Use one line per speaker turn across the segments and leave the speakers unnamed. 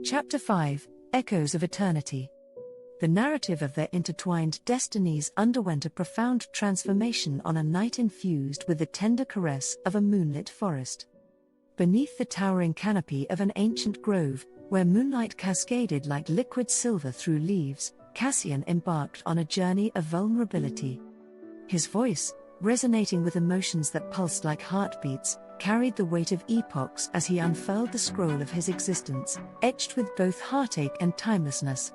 Chapter 5, Echoes of Eternity. The narrative of their intertwined destinies underwent a profound transformation on a night infused with the tender caress of a moonlit forest. Beneath the towering canopy of an ancient grove, where moonlight cascaded like liquid silver through leaves, Cassian embarked on a journey of vulnerability. His voice, resonating with emotions that pulsed like heartbeats, carried the weight of epochs as he unfurled the scroll of his existence, etched with both heartache and timelessness.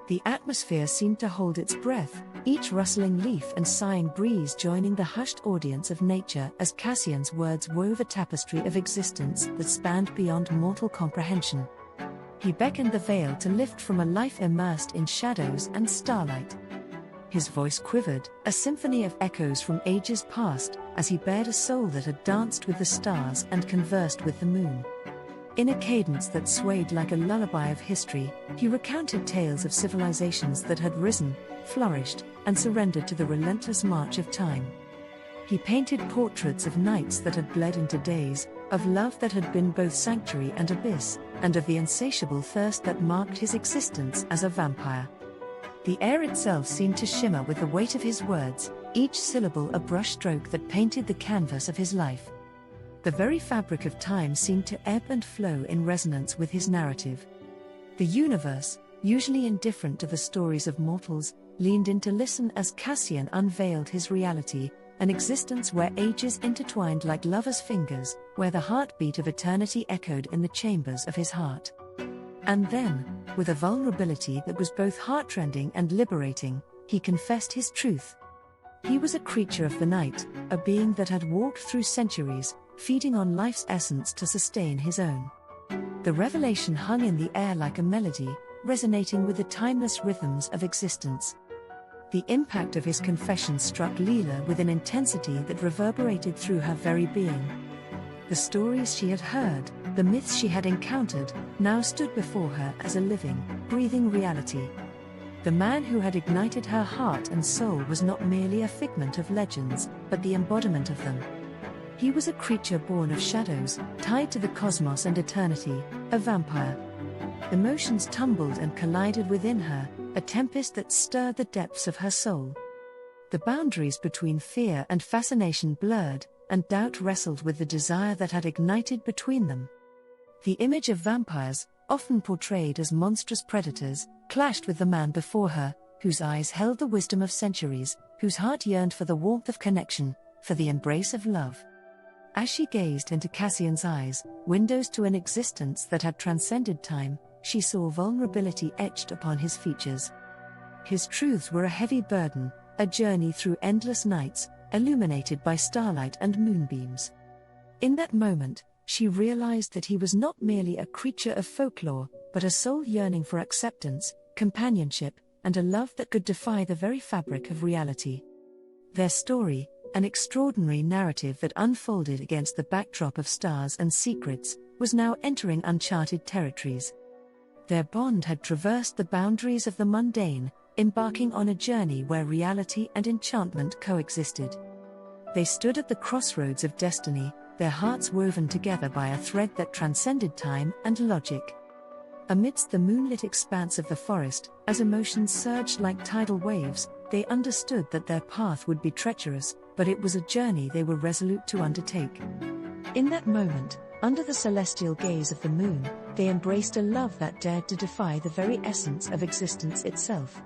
The atmosphere seemed to hold its breath, each rustling leaf and sighing breeze joining the hushed audience of nature as Cassian's words wove a tapestry of existence that spanned beyond mortal comprehension. He beckoned the veil to lift from a life immersed in shadows and starlight. His voice quivered, a symphony of echoes from ages past, as he bared a soul that had danced with the stars and conversed with the moon. In a cadence that swayed like a lullaby of history, he recounted tales of civilizations that had risen, flourished, and surrendered to the relentless march of time. He painted portraits of nights that had bled into days, of love that had been both sanctuary and abyss, and of the insatiable thirst that marked his existence as a vampire. The air itself seemed to shimmer with the weight of his words, each syllable a brushstroke that painted the canvas of his life. The very fabric of time seemed to ebb and flow in resonance with his narrative. The universe, usually indifferent to the stories of mortals, leaned in to listen as Cassian unveiled his reality, an existence where ages intertwined like lovers' fingers, where the heartbeat of eternity echoed in the chambers of his heart. And then, with a vulnerability that was both heartrending and liberating, he confessed his truth. He was a creature of the night, a being that had walked through centuries, feeding on life's essence to sustain his own. The revelation hung in the air like a melody, resonating with the timeless rhythms of existence. The impact of his confession struck Lila with an intensity that reverberated through her very being. The stories she had heard, the myths she had encountered, now stood before her as a living, breathing reality. The man who had ignited her heart and soul was not merely a figment of legends, but the embodiment of them. He was a creature born of shadows, tied to the cosmos and eternity, a vampire. Emotions tumbled and collided within her, a tempest that stirred the depths of her soul. The boundaries between fear and fascination blurred, and doubt wrestled with the desire that had ignited between them. The image of vampires, often portrayed as monstrous predators, clashed with the man before her, whose eyes held the wisdom of centuries, whose heart yearned for the warmth of connection, for the embrace of love. As she gazed into Cassian's eyes, windows to an existence that had transcended time, she saw vulnerability etched upon his features. His truths were a heavy burden, a journey through endless nights, illuminated by starlight and moonbeams. In that moment, she realized that he was not merely a creature of folklore, but a soul yearning for acceptance, companionship, and a love that could defy the very fabric of reality. Their story, an extraordinary narrative that unfolded against the backdrop of stars and secrets, was now entering uncharted territories. Their bond had traversed the boundaries of the mundane, embarking on a journey where reality and enchantment coexisted. They stood at the crossroads of destiny, their hearts woven together by a thread that transcended time and logic. Amidst the moonlit expanse of the forest, as emotions surged like tidal waves, they understood that their path would be treacherous, but it was a journey they were resolute to undertake. In that moment, under the celestial gaze of the moon, they embraced a love that dared to defy the very essence of existence itself.